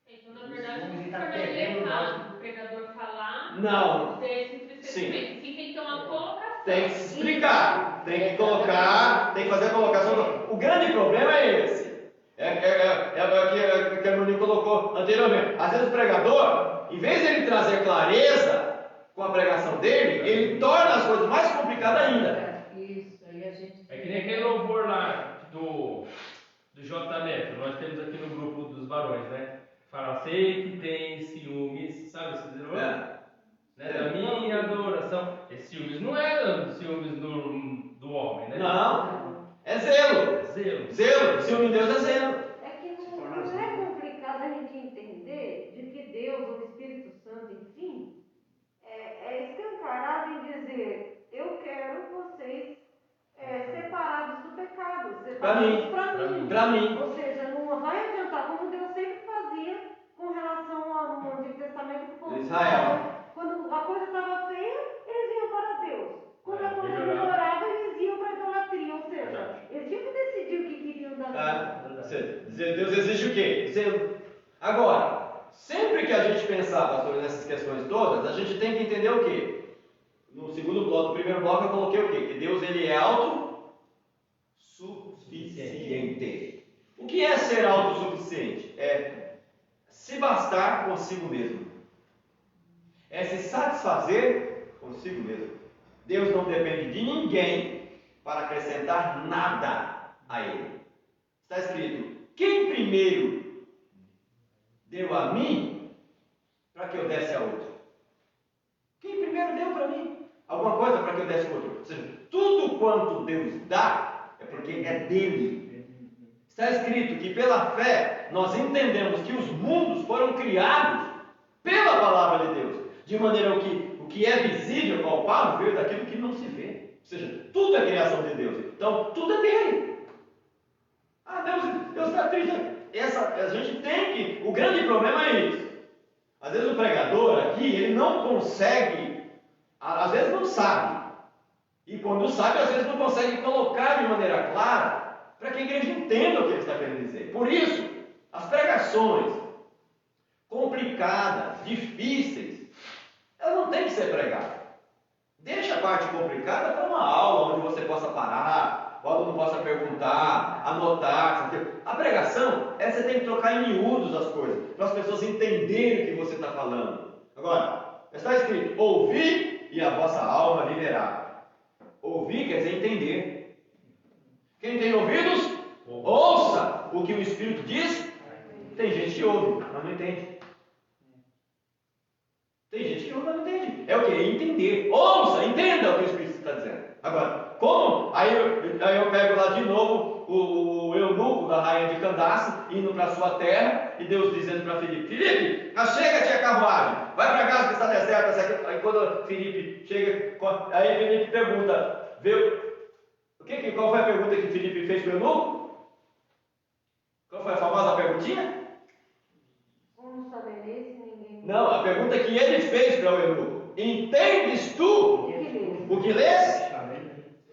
[SPEAKER 10] Então, na verdade, não tornaria errado o pregador falar.
[SPEAKER 1] Não.
[SPEAKER 10] Desse entristecimento. Sim, tem que ter uma colocação.
[SPEAKER 1] Tem que se explicar. Tem que colocar. Tem que fazer a colocação. O grande problema é esse. É o que a Moni colocou anteriormente. Às vezes o pregador, em vez de ele trazer clareza com a pregação dele, ele torna as coisas mais complicadas ainda.
[SPEAKER 8] Isso, aí a gente...
[SPEAKER 4] É que nem aquele louvor lá do J. Neto, nós temos aqui no grupo dos varões, né? Fala: sei que tem ciúmes, sabe esse louvor? Né? Da minha adoração. Esse ciúmes não é ciúmes do homem, né?
[SPEAKER 1] Não, é zelo. Zelo. Ciúme de Deus é zelo.
[SPEAKER 9] É que não é complicado a gente entender de que Deus, o Espírito Santo, enfim, é escancarado em dizer: eu quero vocês separados do pecado, separados para mim. Ou seja, não vai adiantar, como Deus sempre fazia com relação ao Antigo Testamento do povo de Israel. Quando a coisa estava feia, eles iam para Deus. Quando a coisa melhorava, eles iam para a idolatria. Ou seja, eles tinham que decidir o que queriam da vida.
[SPEAKER 1] Deus exige o quê? Zelo. Agora, sempre que a gente pensar, pastor, nessas questões todas, a gente tem que entender o quê? No segundo bloco, no primeiro bloco eu coloquei o quê? Que Deus ele é autossuficiente. O que é ser autossuficiente? É se bastar consigo mesmo. É se satisfazer consigo mesmo. Deus não depende de ninguém para acrescentar nada a Ele. Está escrito: quem primeiro deu a mim para que eu desse a outro? Quem primeiro deu para mim alguma coisa para que eu desse a outro? Ou seja, tudo quanto Deus dá é porque é dele. Está escrito que pela fé nós entendemos que os mundos foram criados pela palavra de Deus, de maneira que o que é visível, palpável, veio daquilo que não se vê. Ou seja, tudo é criação de Deus. Então, tudo é dele. Deus está triste. a gente tem que. O grande problema é isso. Às vezes o pregador aqui, ele não consegue, às vezes não sabe. E quando sabe, às vezes não consegue colocar de maneira clara para que a igreja entenda o que ele está querendo dizer. Por isso, as pregações complicadas, difíceis, elas não têm que ser pregadas. Deixa a parte complicada para uma aula onde você possa parar, o aluno possa perguntar, anotar. A pregação, você tem que trocar em miúdos as coisas, para as pessoas entenderem o que você está falando. Agora, está escrito: ouvir e a vossa alma viverá. Ouvir quer dizer entender. Quem tem ouvidos, ouça o que o Espírito diz. Tem gente que ouve, mas não entende. Tem gente que ouve, mas não entende. É o que? Entender. Ouça, entenda o que o Espírito está dizendo. Agora, como? Aí eu pego lá de novo o eunuco da rainha de Candace, indo para a sua terra, e Deus dizendo para Filipe: Filipe, achega-te a carruagem, vai para casa que está deserta. Aí quando Filipe chega, aí Filipe pergunta, qual foi a pergunta que Filipe fez para o eunuco? Qual foi a famosa perguntinha?
[SPEAKER 9] Como saberei se ninguém...
[SPEAKER 1] Não, a pergunta que ele fez para o eunuco: entendes tu o que lês?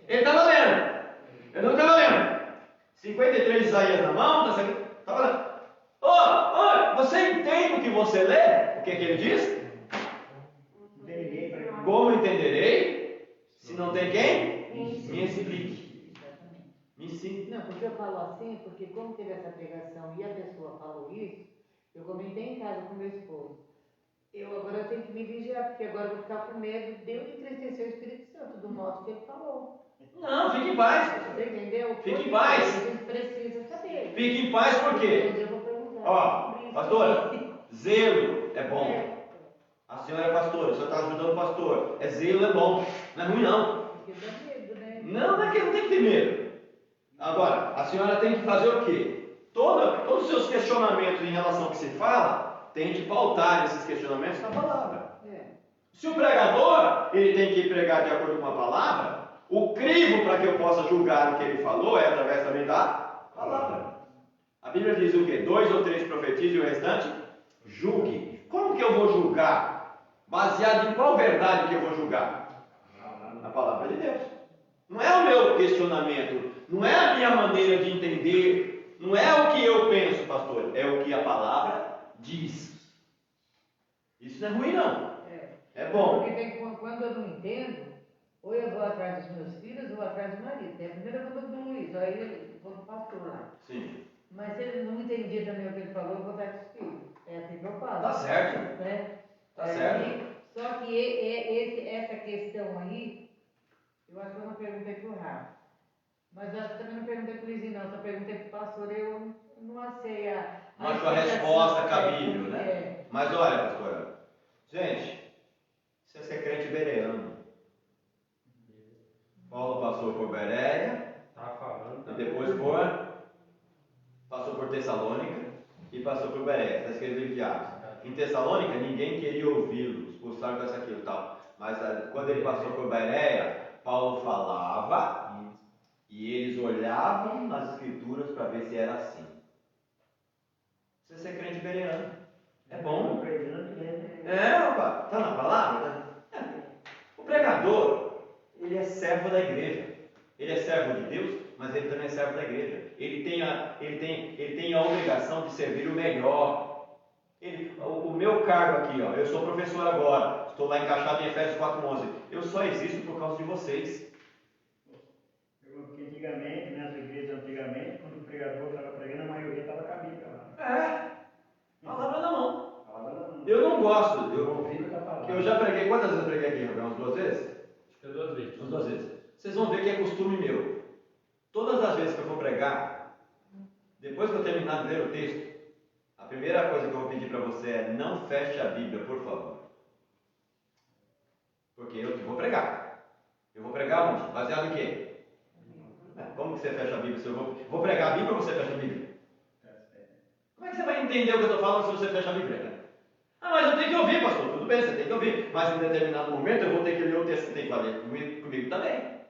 [SPEAKER 1] Ele estava lendo. Eu não estava lendo. 53 Isaías na mão, estava lendo. Você entende o que você lê? O que ele diz? Como entenderei se não tem quem? Me explique. Me ensine.
[SPEAKER 8] Não, porque eu falo assim, porque como teve essa pregação e a pessoa falou isso, eu comentei em casa com meu esposo. Agora tenho que me vigiar, porque agora eu vou ficar com medo de eu entristecer o Espírito Santo, do modo que ele falou.
[SPEAKER 1] Não, fique em paz.
[SPEAKER 8] Você entendeu?
[SPEAKER 1] Fique em paz.
[SPEAKER 8] A gente precisa saber.
[SPEAKER 1] Fique em paz por quê?
[SPEAKER 8] Eu vou perguntar.
[SPEAKER 1] Ó, pastora, zelo é bom. A senhora é pastora, a senhora está ajudando o pastor. Zelo é bom. Não é ruim, não.
[SPEAKER 8] Porque dá medo, né?
[SPEAKER 1] Não é que não tem que ter medo. Agora, a senhora tem que fazer o quê? Todos os seus questionamentos em relação ao que se fala, tem que pautar esses questionamentos na palavra. Se o pregador, ele tem que pregar de acordo com a palavra, o crivo para que eu possa julgar o que ele falou é através também da palavra. A Bíblia diz o quê? 2 ou 3 profetizem e o restante julgue. Como que eu vou julgar? Baseado em qual verdade que eu vou julgar? Na palavra de Deus. Não é o meu questionamento, não é a minha maneira de entender, não é o que eu penso, pastor, é o que a palavra diz. Isso não é ruim, não. É bom.
[SPEAKER 8] Porque quando eu não entendo, ou eu vou atrás dos meus filhos ou atrás do marido. Tem a primeira coisa do Luiz, aí eu vou no pastor lá.
[SPEAKER 1] Sim.
[SPEAKER 8] Mas se ele não entendia também o que ele falou, eu vou atrás dos filhos. É assim que eu faço.
[SPEAKER 1] Tá certo.
[SPEAKER 8] Né?
[SPEAKER 1] Tá certo.
[SPEAKER 8] Só que essa questão aí, eu acho que eu não perguntei pro Rafa. Mas eu acho que também não perguntei pro Luizinho, não. Só perguntei pro pastor, eu não achei
[SPEAKER 1] Não achou a resposta cabível, né? Mas olha, pastora, gente, isso é ser crente bereano. Paulo passou por Bereia, e depois passou por Tessalônica e passou por Bereia. Está escrito em Atos. Em Tessalônica, ninguém queria ouvi-lo, expulsaram com essa aqui e tal. Mas quando ele passou por Bereia, Paulo falava e eles olhavam nas escrituras para ver se era assim. Você ser crente bereano é bom. Opa, está na palavra? O pregador, ele é servo da igreja. Ele é servo de Deus, mas ele também é servo da igreja. Ele tem a obrigação de servir o melhor. O meu cargo aqui, eu sou professor agora, estou lá encaixado em Efésios 4:11. Eu só existo por causa de vocês.
[SPEAKER 5] Porque antigamente, nas igrejas antigamente, quando o pregador estava pregando, a maioria estava com a Bíblia lá.
[SPEAKER 1] Palavra na mão. Eu não gosto. Eu já preguei, quantas vezes eu preguei aqui, Rabel? Umas 2 vezes?
[SPEAKER 4] Acho que é 2 vezes.
[SPEAKER 1] Umas 2 vezes. Vocês vão ver que é costume meu. Todas as vezes que eu for pregar, depois que eu terminar de ler o texto, a primeira coisa que eu vou pedir para você é: não feche a Bíblia, por favor. Porque eu vou pregar. Eu vou pregar onde? Baseado em quê? Como que você fecha a Bíblia? Se eu vou pregar a Bíblia ou você fecha a Bíblia? Como é que você vai entender o que eu estou falando se você fecha a Bíblia? Né? Mas eu tenho que ouvir, pastor. Tudo bem, você tem que ouvir. Mas em determinado momento eu vou ter que ler o texto. Você tem que ler comigo também.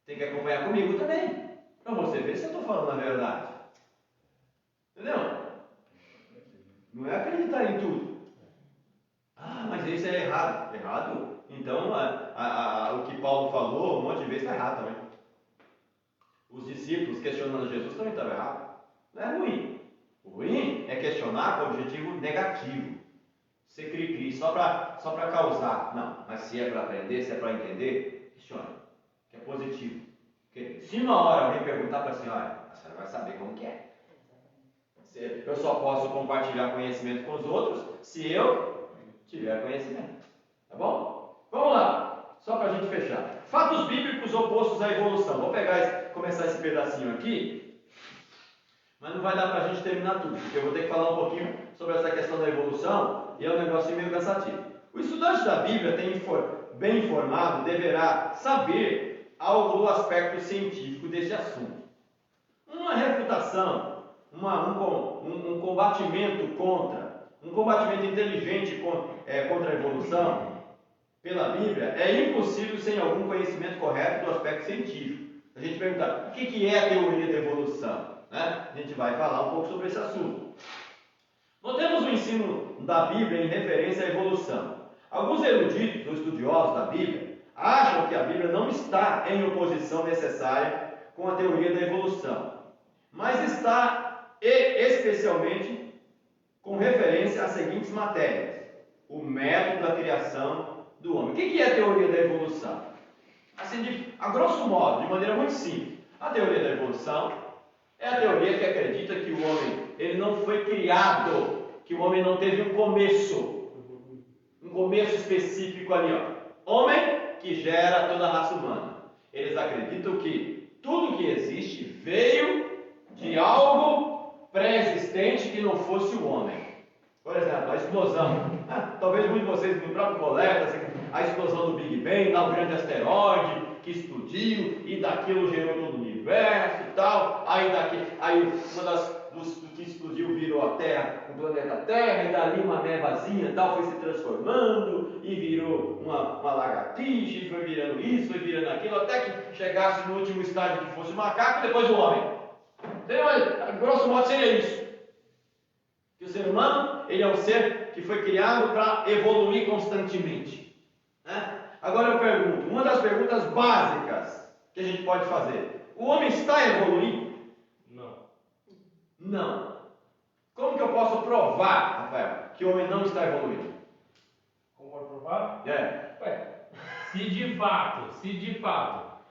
[SPEAKER 1] Tem que acompanhar comigo também. Para você ver se eu estou falando a verdade. Entendeu? Não é acreditar em tudo. Ah, mas isso é errado. Errado? Então, o que Paulo falou um monte de vezes está errado também. Os discípulos questionando Jesus também estavam errados. Não é ruim. O ruim é questionar com objetivo negativo. Ser cri-cri, só para causar. Não, mas se é para aprender, se é para entender, questione. Que é positivo. Porque se uma hora alguém perguntar para a senhora vai saber como que é. Eu só posso compartilhar conhecimento com os outros se eu tiver conhecimento. Tá bom? Vamos lá. Só para a gente fechar. Fatos bíblicos opostos à evolução. Vou começar esse pedacinho aqui. Mas não vai dar para a gente terminar tudo, porque eu vou ter que falar um pouquinho sobre essa questão da evolução e é um negócio meio cansativo. O estudante da Bíblia, bem informado, deverá saber algo do aspecto científico desse assunto. Uma refutação, um combatimento um combatimento inteligente contra a evolução pela Bíblia é impossível sem algum conhecimento correto do aspecto científico. A gente pergunta, o que é a teoria da evolução? Né? A gente vai falar um pouco sobre esse assunto. Notemos o ensino da Bíblia em referência à evolução. Alguns eruditos ou estudiosos da Bíblia acham que a Bíblia não está em oposição necessária com a teoria da evolução, mas está especialmente com referência às seguintes matérias: o método da criação do homem. O que é a teoria da evolução? Assim, a grosso modo, de maneira muito simples, a teoria da evolução é a teoria que acredita que o homem ele não foi criado, que o homem não teve um começo específico ali, homem que gera toda a raça humana. Eles acreditam que tudo que existe veio de algo pré-existente que não fosse o homem. Por exemplo, a explosão. Talvez muitos de vocês no próprio colégio, a explosão do Big Bang, lá um grande asteroide que explodiu e daquilo gerou todo o universo e tal. Aí dos que explodiu virou a Terra, o planeta Terra, e dali uma nevazinha e tal foi se transformando e virou uma lagartixa, e foi virando isso, foi virando aquilo, até que chegasse no último estágio que fosse o macaco e depois o homem. Então, grosso modo seria isso. Que o ser humano, ele é um ser que foi criado para evoluir constantemente. Né? Agora eu pergunto, uma das perguntas básicas que a gente pode fazer: o homem está evoluindo? Não. Como que eu posso provar, Rafael, que o homem não está evoluindo?
[SPEAKER 4] Como pode provar?
[SPEAKER 1] É.
[SPEAKER 4] Se de fato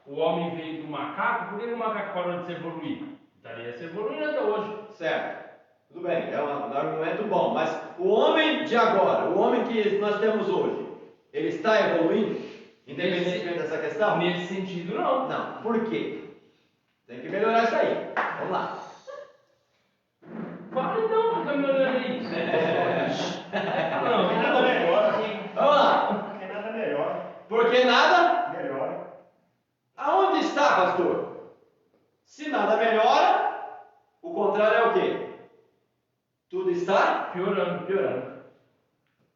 [SPEAKER 4] o homem veio do macaco, por que o macaco parou de se evoluir? Estaria se evoluindo até hoje.
[SPEAKER 1] Certo. Tudo bem, é um argumento bom, mas o homem de agora, o homem que nós temos hoje, ele está evoluindo, independentemente dessa questão?
[SPEAKER 4] Nesse sentido, não.
[SPEAKER 1] Não. Por quê? Tem que melhorar isso aí. Vamos lá.
[SPEAKER 4] Fala então, fica me olhando aí.
[SPEAKER 5] Não, nada melhor.
[SPEAKER 1] Vamos lá.
[SPEAKER 5] Porque nada melhor.
[SPEAKER 1] Porque nada?
[SPEAKER 5] Melhor.
[SPEAKER 1] Aonde está, pastor? Se nada melhora, o contrário é o quê? Tudo está
[SPEAKER 4] piorando.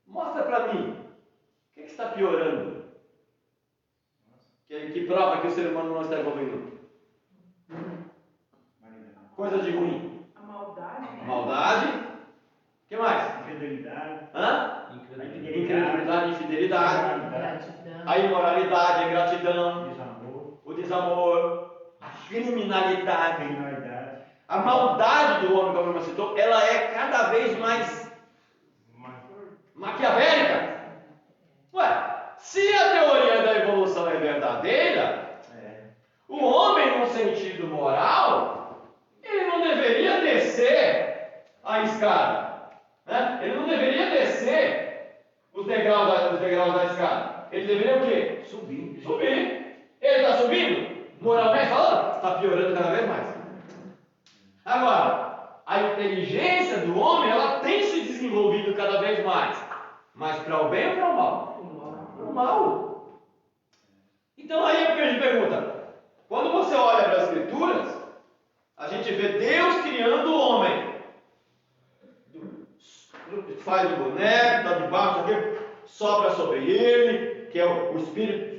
[SPEAKER 1] Mostra para mim. O que está piorando? Que prova que o ser humano não está evoluindo? Coisa de ruim.
[SPEAKER 9] A maldade.
[SPEAKER 1] Maldade. O que mais?
[SPEAKER 5] Infidelidade.
[SPEAKER 1] Incredulidade, infidelidade.
[SPEAKER 8] Gratidão.
[SPEAKER 1] A imoralidade, a ingratidão.
[SPEAKER 5] Desamor.
[SPEAKER 1] O desamor. A criminalidade.
[SPEAKER 5] Criminalidade.
[SPEAKER 1] A maldade do homem, como eu citou, ela é cada vez mais maquiavélica. Ué, se a teoria da evolução é verdadeira, o homem, no sentido moral, ele não deveria descer a escada, né? Ele não deveria descer os degraus da escada. Ele deveria o quê? Subir. Ele está subindo? Moralmente falando, está piorando cada vez mais. Agora, a inteligência do homem, ela tem se desenvolvido cada vez mais. Mas para o bem ou para o mal? Para o mal. Então aí é porque a gente pergunta, quando você olha para as Escrituras, a gente vê Deus criando o homem. Faz o boneco, está debaixo aqui, sopra sobre ele, que é o Espírito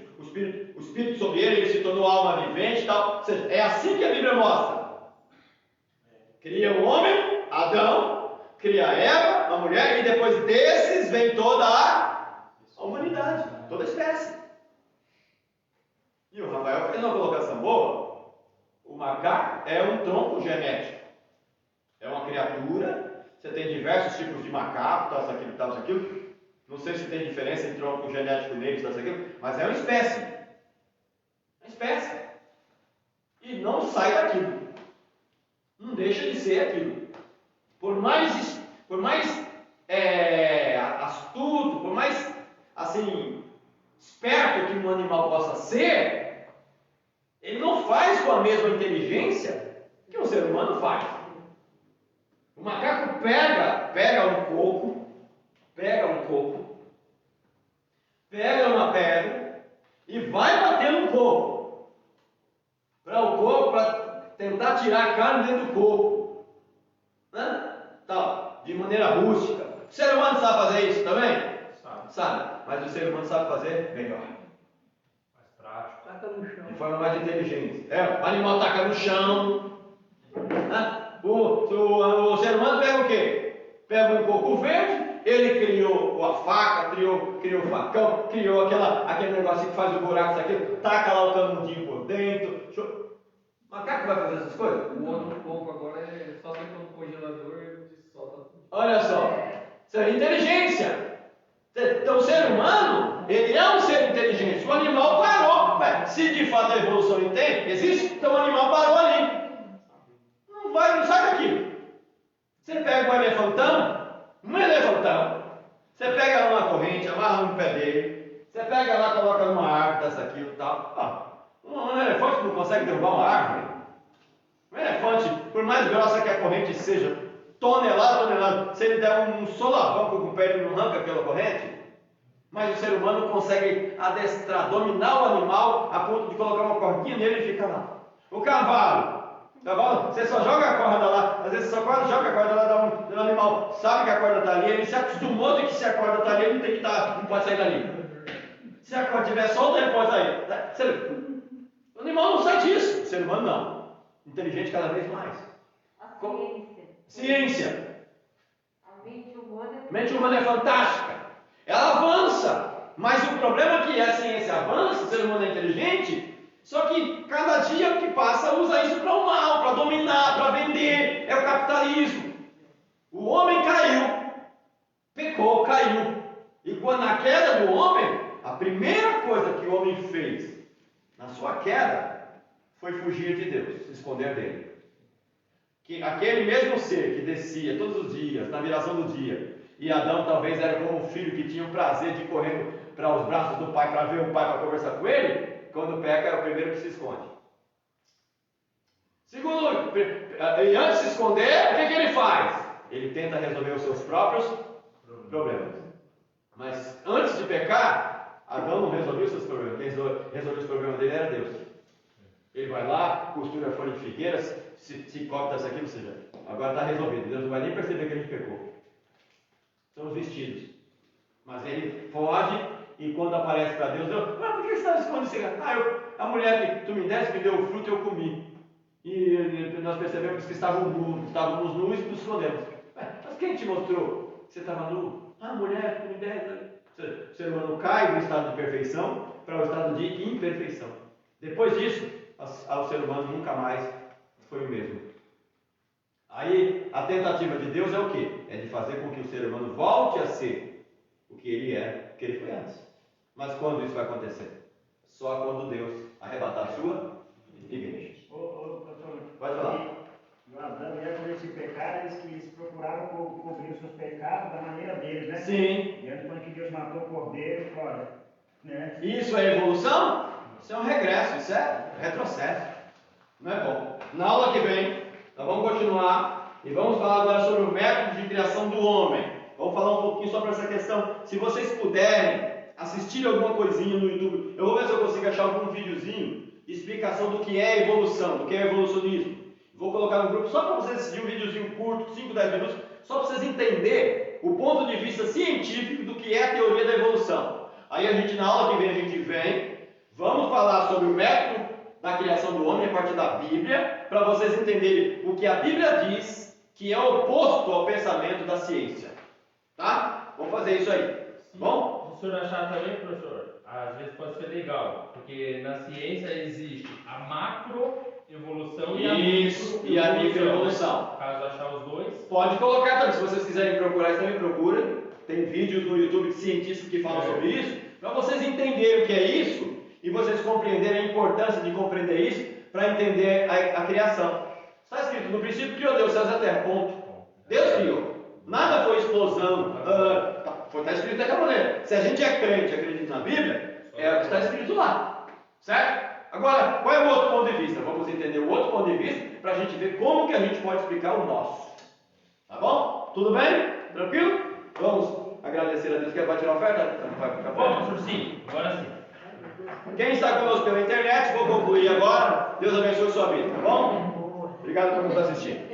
[SPEAKER 1] sobre ele se tornou alma vivente e tal. Ou seja, é assim que a Bíblia mostra. Cria o homem, Adão, cria Eva, a mulher, e depois desses vem toda a humanidade, toda a espécie. E o Rafael fez uma colocação boa. O macaco é um tronco genético. É uma criatura. Você tem diversos tipos de macaco, tal, isso aquilo, tal, isso aquilo. Não sei se tem diferença entre tronco genético neles, tal, isso aquilo, mas é uma espécie. É uma espécie. E não sai daquilo. Não deixa de ser aquilo. Por mais astuto, por mais assim esperto que um animal possa ser, ele não faz com a mesma inteligência que um ser humano faz. O macaco pega um coco, pega uma pedra e vai bater no coco, para tentar tirar a carne dentro do coco, né? Tal, de maneira rústica. O ser humano sabe fazer isso também? Sabe, mas o ser humano sabe fazer melhor.
[SPEAKER 4] Mais prático.
[SPEAKER 5] Taca no chão.
[SPEAKER 1] De forma mais inteligente. O animal taca no chão. Né? O ser humano pega o quê? Pega um coco verde, ele criou a faca, criou o facão, criou aquele negócio que faz o buraco, isso aqui, taca lá o canudinho por dentro. O macaco vai fazer essas coisas?
[SPEAKER 2] O outro coco agora é só dentro do congelador e solta tudo.
[SPEAKER 1] Olha só, isso é inteligência. Então o ser humano, ele é um ser inteligente. O animal parou. Se de fato a evolução existe, então o animal parou ali. Não sai daquilo. Você pega um elefantão, você pega lá uma corrente, amarra no pé dele, você pega lá, coloca numa árvore, dessa aqui e tal. Um elefante não consegue derrubar uma árvore. Um elefante, por mais grossa que a corrente seja, tonelada, se ele der um solavanco com o pé, ele não arranca aquela corrente. Mas o ser humano consegue adestrar, dominar o animal a ponto de colocar uma cordinha nele e ficar lá. O cavalo, você só joga a corda lá, às vezes você só joga a corda lá do animal, sabe que a corda está ali, ele se acostumou de que se a corda está ali, ele tem que não pode sair dali. Se a corda estiver solta, ele pode sair. O animal não sai disso, o ser humano não. Inteligente cada vez mais.
[SPEAKER 9] A ciência.
[SPEAKER 1] Ciência.
[SPEAKER 9] A mente
[SPEAKER 1] Mente humana é fantástica. Ela avança. Mas o problema é que a ciência avança, o ser humano é inteligente, só que cada dia que passa usa isso para o mal, para dominar, para vender. É o capitalismo. O homem caiu, pecou, caiu. E quando na queda do homem, a primeira coisa que o homem fez na sua queda foi fugir de Deus, se esconder dele. Que aquele mesmo ser que descia todos os dias, na viração do dia, e Adão talvez era como um filho que tinha o prazer de correr para os braços do pai, para ver o pai, para conversar com ele, quando peca é o primeiro que se esconde. Segundo, e antes de se esconder, o que ele faz? Ele tenta resolver os seus próprios problemas. Mas antes de pecar, Adão não resolveu os seus problemas. Quem resolveu os problemas dele era Deus. Ele vai lá, costura a folha de figueira, se cobre dessa aqui, ou seja, agora está resolvido. Deus não vai nem perceber que a gente pecou. São os vestidos. Mas ele foge e quando aparece para Deus, por que você está escondendo esse gato? A mulher que tu me deste me deu o fruto e eu comi. E nós percebemos que estávamos nus e nos escondemos. Mas quem te mostrou que você estava nu? A mulher que me deste. O ser humano cai do estado de perfeição para o estado de imperfeição. Depois disso, o ser humano nunca mais foi o mesmo. Aí, a tentativa de Deus é o quê? É de fazer com que o ser humano volte a ser o que ele é, o que ele foi antes. Mas quando isso vai acontecer? Só quando Deus arrebatar a sua igreja.
[SPEAKER 5] Pastor,
[SPEAKER 1] pode falar.
[SPEAKER 5] O Adão e Eva, quando se pecaram, eles procuraram cobrir os seus pecados da maneira deles, né?
[SPEAKER 1] Sim.
[SPEAKER 5] E antes, quando que Deus matou o cordeiro, fora. Né?
[SPEAKER 1] Isso é evolução? Isso é um regresso, isso é retrocesso. Não é bom. Na aula que vem, nós vamos continuar e vamos falar agora sobre o método de criação do homem. Vamos falar um pouquinho sobre essa questão. Se vocês puderem assistir alguma coisinha no YouTube, eu vou ver se eu consigo achar algum videozinho de explicação do que é evolução, do que é evolucionismo. Vou colocar no grupo só para vocês assistirem um videozinho curto, 5, 10 minutos, só para vocês entenderem o ponto de vista científico do que é a teoria da evolução. Aí a gente, na aula que vem, a gente vem, vamos falar sobre o método da criação do homem a partir da Bíblia, para vocês entenderem o que a Bíblia diz que é oposto ao pensamento da ciência. Tá? Vamos fazer isso aí. Bom?
[SPEAKER 4] Se o senhor achar também, professor, às vezes pode ser legal, porque na ciência existe a macroevolução
[SPEAKER 1] e a microevolução.
[SPEAKER 4] Caso achar os dois.
[SPEAKER 1] Pode colocar também, se vocês quiserem procurar, isso também procurem. Tem vídeos no YouTube de cientistas que falam sobre isso, para vocês entenderem o que é isso e vocês compreenderem a importância de compreender isso para entender a criação. Está escrito, no princípio criou Deus, céus e a terra, ponto. Deus criou. Nada foi explosão. Está escrito daquela maneira. Se a gente é crente, acredita na Bíblia, é o que está escrito lá. Certo? Agora, qual é o outro ponto de vista? Vamos entender o outro ponto de vista para a gente ver como que a gente pode explicar o nosso. Tá bom? Tudo bem? Tranquilo? Vamos agradecer a Deus. Quer tirar a oferta? Vai ficar bom?
[SPEAKER 4] Vamos, sim. Agora sim.
[SPEAKER 1] Quem está conosco pela internet, vou concluir agora. Deus abençoe sua vida, tá bom? Obrigado por nos assistir.